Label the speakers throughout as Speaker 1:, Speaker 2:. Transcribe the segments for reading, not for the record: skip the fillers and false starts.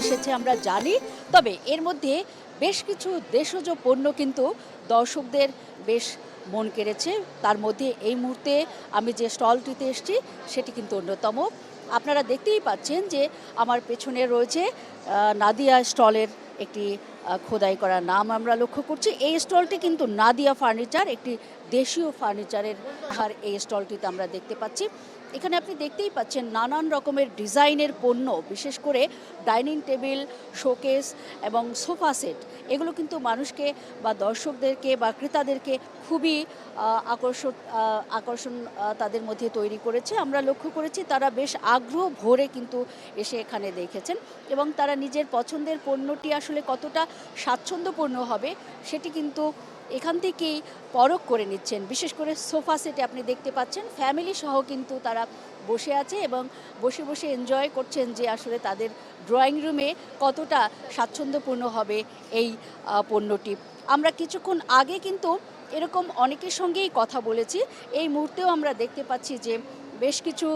Speaker 1: এসেছে আমরা জানি, তবে এর মধ্যে বেশ কিছু দেশজ পণ্য কিন্তু দর্শকদের বেশ মন কেড়েছে। তার মধ্যে এই মুহূর্তে আমি যে স্টলটিতে এসেছি সেটি কিন্তু অন্যতম। আপনারা দেখতেই পাচ্ছেন যে আমার পেছনে রয়েছে নাদিয়া স্টলের একটি খোদাই করা নাম আমরা লক্ষ্য করছি। এই স্টলটি কিন্তু নাদিয়া ফার্নিচার, একটি দেশীয় ফার্নিচারের আর এই স্টলটিতে আমরা দেখতে পাচ্ছি। এখানে আপনি দেখতেই পাচ্ছেন নানান রকমের ডিজাইনের পণ্য, বিশেষ করে ডাইনিং টেবিল, শোকেস এবং সোফা সেট, এগুলো কিন্তু মানুষকে বা দর্শকদেরকে বা ক্রেতাদেরকে খুবই আকর্ষণ তাদের মধ্যে তৈরি করেছে। আমরা লক্ষ্য করেছি তারা বেশ আগ্রহ ভরে কিন্তু এসে এখানে দেখেছেন এবং তারা নিজের পছন্দের পণ্যটি আসলে কতটা স্বাচ্ছন্দ্যপূর্ণ হবে সেটি কিন্তু এখান থেকেই পরখ করে নিচ্ছেন। বিশেষ করে সোফা সেটে আপনি দেখতে পাচ্ছেন ফ্যামিলি সহ কিন্তু তারা বসে আছে এবং বসে বসে এনজয় করছেন যে আসলে তাদের ড্রয়িং রুমে কতটা স্বাচ্ছন্দ্যপূর্ণ হবে এই পণ্যটি। আমরা কিছুক্ষণ আগে কিন্তু এরকম অনেকের সঙ্গেই কথা বলেছি। এই মুহূর্তেও আমরা দেখতে পাচ্ছি যে বেশ কিছু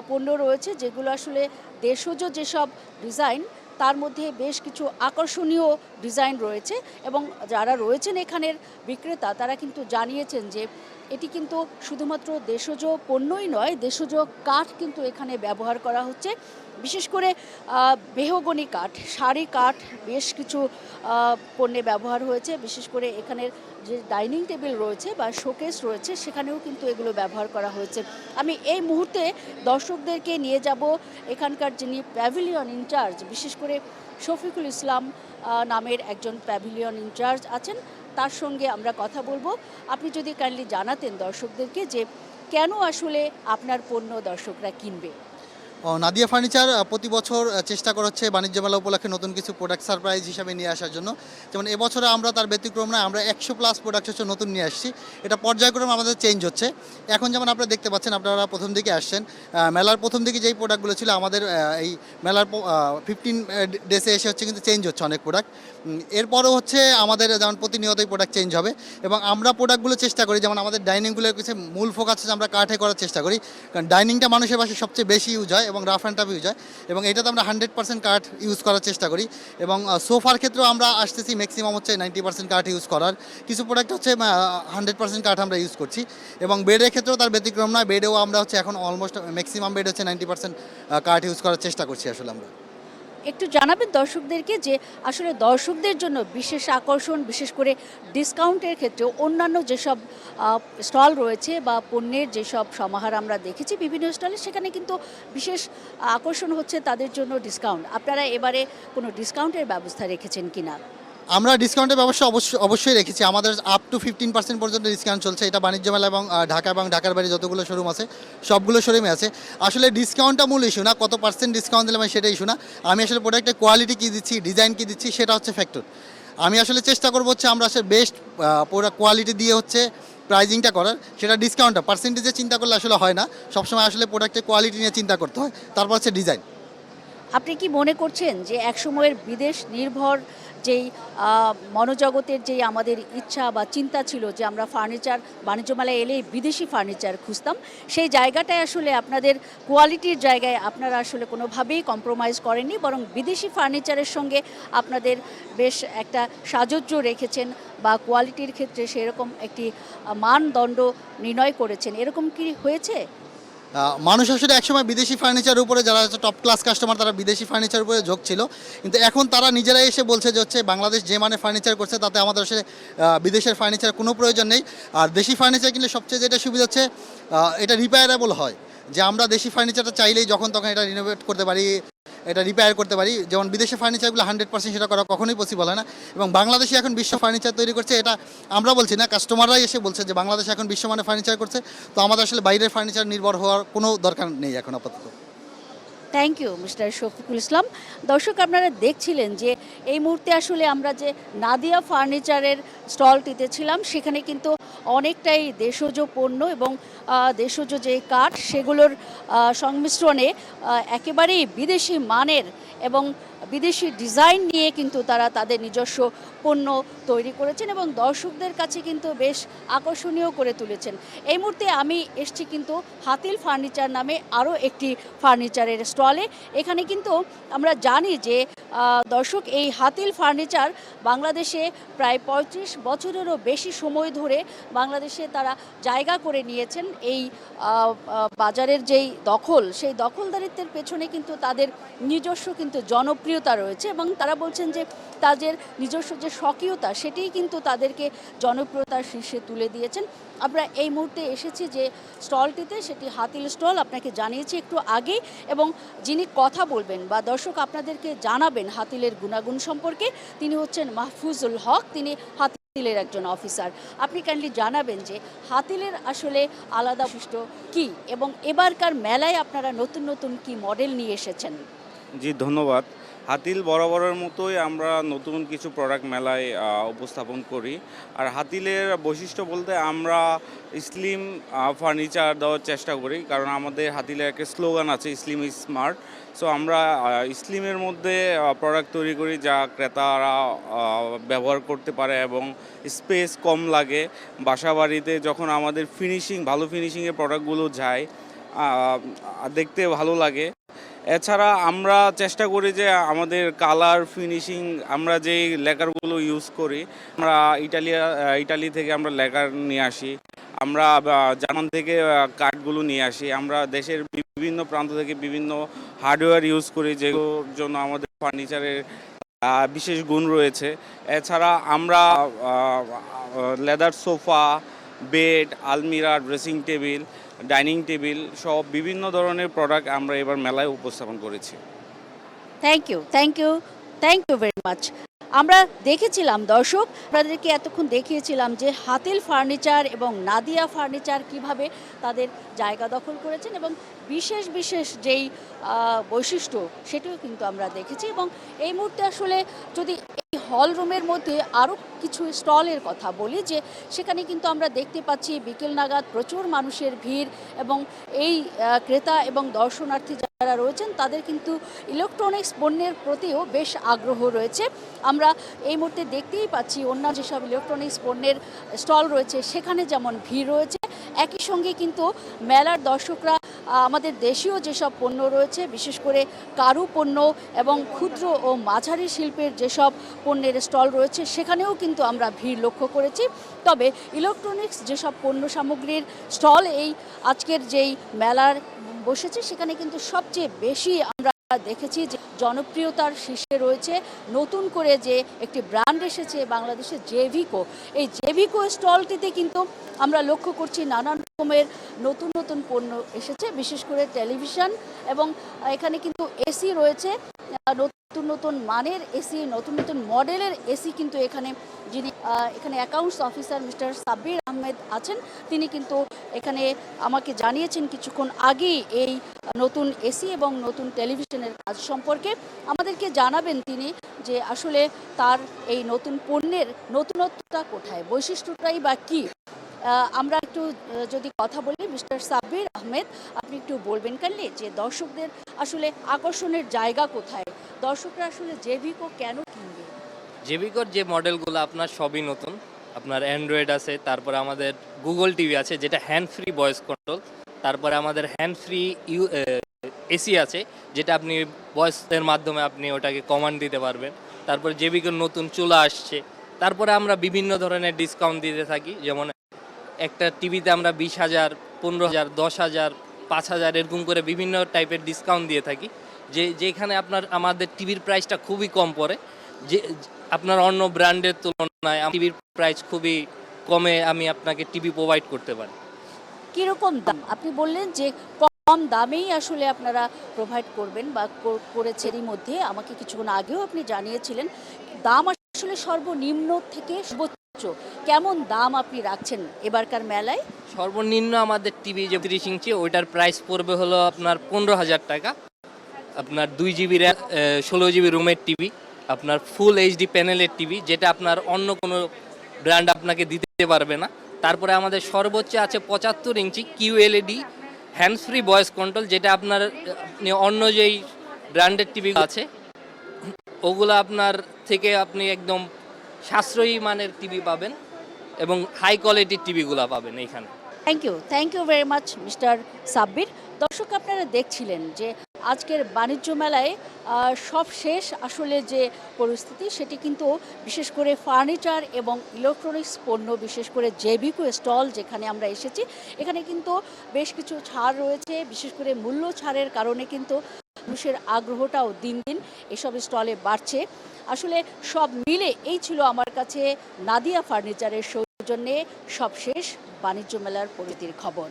Speaker 1: পণ্য রয়েছে যেগুলো আসলে দেশজ যেসব ডিজাইন, তার মধ্যে বেশ কিছু আকর্ষণীয় ডিজাইন রয়েছে এবং যারা রয়েছেন এখানের বিক্রেতা তারা কিন্তু জানিয়েছেন যে এটি কিন্তু শুধুমাত্র দেশজ পণ্যই নয়, দেশজ কাঠ কিন্তু এখানে ব্যবহার করা হচ্ছে। বিশেষ করে মেহগনি কাঠ, সারি কাঠ বেশ কিছু পণ্যে ব্যবহার হয়েছে। বিশেষ করে এখানের যে ডাইনিং টেবিল রয়েছে বা শোকেস রয়েছে সেখানেও কিন্তু এগুলো ব্যবহার করা হয়েছে। আমি এই মুহূর্তে দর্শকদেরকে নিয়ে যাব এখানকার যিনি প্যাভিলিয়ন ইনচার্জ, বিশেষ করে শফিকুল ইসলাম নামের একজন প্যাভিলিয়ন ইনচার্জ আছেন, তার সঙ্গে আমরা কথা বলবো। আপনি যদি কাইন্ডলি জানাতেন দর্শকদেরকে যে কেন আসলে আপনার পণ্য দর্শকরা কিনবে।
Speaker 2: নাদিয়া ফার্নিচার প্রতি বছর চেষ্টা করা হচ্ছে বাণিজ্য মেলা উপলক্ষে নতুন কিছু প্রোডাক্ট সারপ্রাইজ হিসাবে নিয়ে আসার জন্য। যেমন এবছরে আমরা তার ব্যতিক্রম নয়, আমরা 100+ প্রোডাক্ট হচ্ছে নতুন নিয়ে আসছি। এটা পর্যায়ক্রমে আমাদের চেঞ্জ হচ্ছে। এখন যেমন আপনারা দেখতে পাচ্ছেন, আপনারা প্রথম দিকে আসছেন, মেলার প্রথম দিকে যেই প্রোডাক্টগুলো ছিল আমাদের এই মেলার 15 ডেসে এসে হচ্ছে কিন্তু চেঞ্জ হচ্ছে অনেক প্রোডাক্ট। এরপরও হচ্ছে আমাদের যেমন প্রতিনিয়তই প্রোডাক্ট চেঞ্জ হবে এবং আমরা প্রোডাক্টগুলো চেষ্টা করি, যেমন আমাদের ডাইনিংগুলোর কিছু মূল ফোকাস হচ্ছে আমরা কাঠে করার চেষ্টা করি, কারণ ডাইনিংটা মানুষের বাসায় সবচেয়ে বেশি ইউজ হয় এবং রাফ অ্যান্ড টাফ ইউজ হয় এবং এটাতে আমরা 100% কাঠ ইউজ করার চেষ্টা করি। এবং সোফার ক্ষেত্রেও আমরা আসতেছি ম্যাক্সিমাম হচ্ছে 90% কাঠ ইউজ করার, কিছু প্রোডাক্ট হচ্ছে 100% কাঠ আমরা ইউজ করছি। এবং বেডের ক্ষেত্রেও তার ব্যতিক্রম নয়, বেডেও আমরা হচ্ছে এখন অলমোস্ট ম্যাক্সিমাম বেড হচ্ছে 90% কাঠ ইউজ করার চেষ্টা করছি আসলে আমরা।
Speaker 1: একটু জানাবেন দর্শকদেরকে যে আসলে দর্শকদের জন্য বিশেষ আকর্ষণ, বিশেষ করে ডিসকাউন্টের ক্ষেত্রে অন্যান্য যেসব স্টল রয়েছে বা পণ্যের যেসব সমাহার আমরা দেখেছি বিভিন্ন স্টলে, সেখানে কিন্তু বিশেষ আকর্ষণ হচ্ছে তাদের জন্য ডিসকাউন্ট। আপনারা এবারে কোনো ডিসকাউন্টের ব্যবস্থা রেখেছেন কিনা?
Speaker 2: আমরা ডিসকাউন্টের ব্যবস্থা অবশ্যই রেখেছি। আমাদের আপ টু 15% পর্যন্ত ডিসকাউন্ট চলছে। এটা বাণিজ্য মেলা এবং ঢাকা এবং ঢাকার বাইরে যতগুলো শোরুম আছে সবগুলো শোরুমে আছে। আসলে ডিসকাউন্টটা মূল ইস্যু না, কত পার্সেন্ট ডিসকাউন্ট দিলে আমি সেটা ইস্যু না। আমি আসলে প্রোডাক্টের কোয়ালিটি কী দিচ্ছি, ডিজাইন কী দিচ্ছি, সেটা হচ্ছে ফ্যাক্টর। আমি আসলে চেষ্টা করবো হচ্ছে আমরা আসলে বেস্ট কোয়ালিটি দিয়ে হচ্ছে প্রাইজিংটা করার, সেটা ডিসকাউন্টটা পার্সেন্টেজে চিন্তা করলে আসলে হয় না। সবসময় আসলে প্রোডাক্টের কোয়ালিটি নিয়ে চিন্তা করতে হয়, তারপর হচ্ছে ডিজাইন।
Speaker 1: আপনি কি মনে করছেন যে একসময়ের বিদেশ নির্ভর যেই মনোজগতের যেই আমাদের ইচ্ছা বা চিন্তা ছিল যে আমরা ফার্নিচার বাণিজ্য মেলায় এলেই বিদেশি ফার্নিচার খুঁজতাম, সেই জায়গাটায় আসলে আপনাদের কোয়ালিটির জায়গায় আপনারা আসলে কোনোভাবেই কম্প্রোমাইজ করেননি, বরং বিদেশি ফার্নিচারের সঙ্গে আপনাদের বেশ একটা সাযুজ্য রেখেছেন বা কোয়ালিটির ক্ষেত্রে সেরকম একটি মানদণ্ড নির্ণয় করেছেন, এরকম কি হয়েছে?
Speaker 2: মানুষ আসলে একসময় বিদেশি ফার্নিচারের উপরে, যারা হচ্ছে টপ ক্লাস কাস্টমার তারা বিদেশি ফার্নিচারের উপরে ঝোঁক ছিল, কিন্তু এখন তারা নিজেরাই এসে বলছে যে হচ্ছে বাংলাদেশ যে মানে ফার্নিচার করছে তাতে আমাদের আসলে বিদেশের ফার্নিচার কোনো প্রয়োজন নেই। আর দেশি ফার্নিচার কিনলে সবচেয়ে যেটা সুবিধা হচ্ছে এটা রিপেয়ারেবল হয়, যে আমরা দেশি ফার্নিচারটা চাইলেই যখন তখন এটা রিনোভেট করতে পারি, এটা রিপেয়ার করতে পারি। যেমন বিদেশে ফার্নিচারগুলো 100% সেটা করা কখনোই পসিবল হয় না এবং বাংলাদেশে এখন বিশ্ব ফার্নিচার তৈরি করছে। এটা আমরা বলছি না, কাস্টমাররাই এসে বলছে যে বাংলাদেশে এখন বিশ্বমানের ফার্নিচার করছে, তো আমাদের আসলে বাইরের ফার্নিচার নির্ভর হওয়ার কোনো দরকার নেই এখন আপাতত।
Speaker 1: Thank you mister Shafiqul Islam. দর্শক, আপনারা দেখছিলেন যে এই মুহূর্তে আসলে আমরা যে নাদিয়া ফার্নিচারের স্টলটিতে ছিলাম, সেখানে কিন্তু অনেকটাই দেশজ পণ্য এবং দেশজ যে কাঠ সেগুলোর সংমিশ্রণে একেবারেই বিদেশি মানের এবং বিদেশি ডিজাইন নিয়ে কিন্তু তারা তাদের নিজস্ব পণ্য তৈরি করেছেন এবং দর্শকদের কাছে কিন্তু বেশ আকর্ষণীয় করে তুলেছেন। এই মুহূর্তে আমি এসছি কিন্তু হাতিল ফার্নিচার নামে আরও একটি ফার্নিচারের স্টলে। এখানে কিন্তু আমরা জানি যে দর্শক এই হাতিল ফার্নিচার বাংলাদেশে প্রায় ৩৫ বছরেরও বেশি সময় ধরে বাংলাদেশে তারা জায়গা করে নিয়েছেন। এই বাজারের যেই দখল সেই দখলদারিত্বের পেছনে কিন্তু তাদের নিজস্ব কিন্তু জনপ্রিয়তা রয়েছে এবং তারা বলছেন যে তাদের নিজস্ব যে স্বকীয়তা সেটিই কিন্তু তাদেরকে জনপ্রিয়তার শীর্ষে তুলে দিয়েছেন। আমরা এই মুহূর্তে এসেছি যে স্টলটিতে, সেটি হাতিল স্টল, আপনাকে জানিয়েছি একটু আগেই, এবং যিনি কথা বলবেন বা দর্শক আপনাদেরকে জানাবেন হাতিলের গুণাগুণ সম্পর্কে তিনি হচ্ছেন মাহফুজুল হক। তিনি হাতিলের একজন অফিসার। আপনি কাইন্ডলি জানাবেন যে হাতিলের আসলে আলাদা বৈশিষ্ট্য কী এবং এবারকার মেলায় আপনারা নতুন নতুন কি মডেল নিয়ে এসেছেন।
Speaker 3: জি ধন্যবাদ। হাতিল বরাবরের মতোই আমরা নতুন কিছু প্রোডাক্ট মেলায় উপস্থাপন করি। আর হাতিলের বৈশিষ্ট্য বলতে আমরা স্লিম ফার্নিচার দেওয়ার চেষ্টা করি, কারণ আমাদের হাতিলের একটা স্লোগান আছে, স্লিম ইজ স্মার্ট। সো আমরা স্লিমের মধ্যে প্রোডাক্ট তৈরি করি যা ক্রেতারা ব্যবহার করতে পারে এবং স্পেস কম লাগে। বাসাবাড়িতে যখন আমাদের ভালো ফিনিশিংয়ের প্রোডাক্টগুলো যায় দেখতে ভালো লাগে। এছাড়া আমরা চেষ্টা করি যে আমাদের কালার ফিনিশিং, আমরা যেই লেকারগুলো ইউজ করি, আমরা ইটালি থেকে আমরা লেকার নিয়ে আসি, আমরা জার্মান থেকে কাঠগুলো নিয়ে আসি, আমরা দেশের বিভিন্ন প্রান্ত থেকে বিভিন্ন হার্ডওয়্যার ইউজ করি যেগুলোর জন্য আমাদের ফার্নিচারের বিশেষ গুণ রয়েছে। এছাড়া আমরা লেদার সোফা, বেড, আলমিরা, ড্রেসিং টেবিল, ডাইনিং টেবিল সব বিভিন্ন ধরনের প্রোডাক্ট আমরা এবার মেলায় উপস্থাপন করেছি।
Speaker 1: Thank you very much. আমরা দেখেছিলাম দর্শক, আপনাদেরকে এতক্ষণ দেখিয়েছিলাম যে হাতিল ফার্নিচার এবং নাদিয়া ফার্নিচার কিভাবে তাদের জায়গা দখল করেছেন এবং বিশেষ যেই বৈশিষ্ট্য সেটিও কিন্তু আমরা দেখেছি। এবং এই মুহূর্তে আসলে যদি এই হল রুমের মধ্যে আরও কিছু স্টলের কথা বলি, যে সেখানে কিন্তু আমরা দেখতে পাচ্ছি বিকেল নাগাদ প্রচুর মানুষের ভিড় এবং এই ক্রেতা এবং দর্শনার্থী যারা রয়েছেন তাদের কিন্তু ইলেকট্রনিক্স পণ্যের প্রতিও বেশ আগ্রহ রয়েছে। আমরা এই মুহূর্তে দেখতেই পাচ্ছি অন্য যেসব ইলেকট্রনিক্স পণ্যের স্টল রয়েছে সেখানে যেমন ভিড় রয়েছে, একই সঙ্গে কিন্তু মেলার দর্শকরা আমাদের দেশীয় যেসব পণ্য রয়েছে, বিশেষ করে কারু পণ্য এবং ক্ষুদ্র ও মাঝারি শিল্পের যেসব পণ্যের স্টল রয়েছে সেখানেও কিন্তু আমরা ভিড় লক্ষ্য করেছি। তবে ইলেকট্রনিক্স যেসব পণ্য সামগ্রীর স্টল এই আজকের যেই মেলার বসেছে সেখানে কিন্তু সবচেয়ে বেশি আমরা দেখেছি যে জনপ্রিয়তার শীর্ষে রয়েছে নতুন করে যে একটি ব্র্যান্ড এসেছে বাংলাদেশে, জেভিকো। এই জেভিকো স্টলটিতে কিন্তু আমরা লক্ষ্য করছি নানান রকমের নতুন পণ্য এসেছে, বিশেষ করে টেলিভিশন, এবং এখানে কিন্তু এসি রয়েছে, নতুন মানের এসি, নতুন মডেলের এসি কিন্তু এখানে যিনি এখানে accounts officer mister Sabbir Ahmed আছেন তিনি কিন্তু এখানে আমাকে জানিয়েছেন কিছুক্ষণ আগেই এই নতুন এসি এবং নতুন টেলিভিশনের কাজ সম্পর্কে। আমাদেরকে জানাবেন তিনি যে আসলে তার এই নতুন পণ্যের নতুনত্বটা কোথায়, বৈশিষ্ট্যটাই বা কী। আমরা একটু যদি কথা বলি, মিস্টার সাব্বির আহমেদ আপনি একটু বলবেন কাইন্ডলি যে দর্শকদের আসলে আকর্ষণের জায়গা কোথায়, দর্শকরা আসলে জেভিকো কেন কিনবে।
Speaker 4: জেভিকোর যে মডেলগুলো আপনার সবই নতুন, আপনার অ্যান্ড্রয়েড আছে, তারপরে আমাদের গুগল টিভি আছে যেটা হ্যান্ড ফ্রি ভয়েস কন্ট্রোল, তারপরে আমাদের হ্যান্ড ফ্রি এসি আছে যেটা আপনি ভয়েসের মাধ্যমে আপনি ওটাকে কমান্ড দিতে পারবেন। তারপরে জেভিকোর নতুন চুলা আসছে। তারপরে আমরা বিভিন্ন ধরনের ডিসকাউন্ট দিতে থাকি, যেমন একটা টিভিতে আমরা 20,000, 15,000, 10,000, 5,000 এরকম করে বিভিন্ন টাইপের ডিসকাউন্ট দিয়ে থাকি, যেখানে আমাদের টিভির প্রাইসটা খুবই কম পড়ে, যে আপনার অন্য ব্র্যান্ডের তুলনায় টিভির প্রাইস খুবই কমে আমি আপনাকে টিভি প্রোভাইড করতে পারি।
Speaker 1: কীরকম দাম? আপনি বললেন যে কম দামেই আসলে আপনারা প্রোভাইড করবেন বা করেছেন। এরই মধ্যে আমাকে কিছুক্ষণ আগেও আপনি জানিয়েছিলেন দাম আসলে সর্বনিম্ন থেকে সর্বোচ্চ কেমন দাম আপনি রাখছেন এবারকার মেলায়।
Speaker 4: সর্বনিম্ন আমাদের টিভি যে 30 ইঞ্চি ওইটার প্রাইস পড়বে হলো আপনার 15,000 টাকা। আপনার 2 জিবি র্যাম, 16 জিবি রুমের টিভি, আপনার ফুল এইচডি প্যানেলের টিভি, যেটা আপনার অন্য কোনো ব্র্যান্ড আপনাকে দিতে পারবে না। তারপরে আমাদের সর্বোচ্চ আছে 75 ইঞ্চি QLED hands free voice control, যেটা আপনার আপনি অন্য যেই ব্র্যান্ডেড টিভি আছে ওগুলো আপনার থেকে আপনি একদম সাশ্রয়ী মানের টিভি পাবেন এবং হাই কোয়ালিটির টিভিগুলো পাবেন এইখানে।
Speaker 1: Thank you very much mister Sabbir. দর্শক, আপনারা দেখছিলেন যে আজকের বাণিজ্য মেলায় সব শেষ আসলে যে পরিস্থিতি, সেটি কিন্তু বিশেষ করে ফার্নিচার এবং ইলেকট্রনিক্স পণ্য, বিশেষ করে জেবিকো স্টল যেখানে আমরা এসেছি, এখানে কিন্তু বেশ কিছু ছাড় রয়েছে। বিশেষ করে মূল্য ছাড়ের কারণে কিন্তু মানুষের আগ্রহটাও দিন দিন এসব স্টলে বাড়ছে। আসলে সব মিলে এই ছিল আমার কাছে নাদিয়া ফার্নিচারের সৌজন্যে সবশেষ বাণিজ্য মেলার পরিস্থিতির খবর।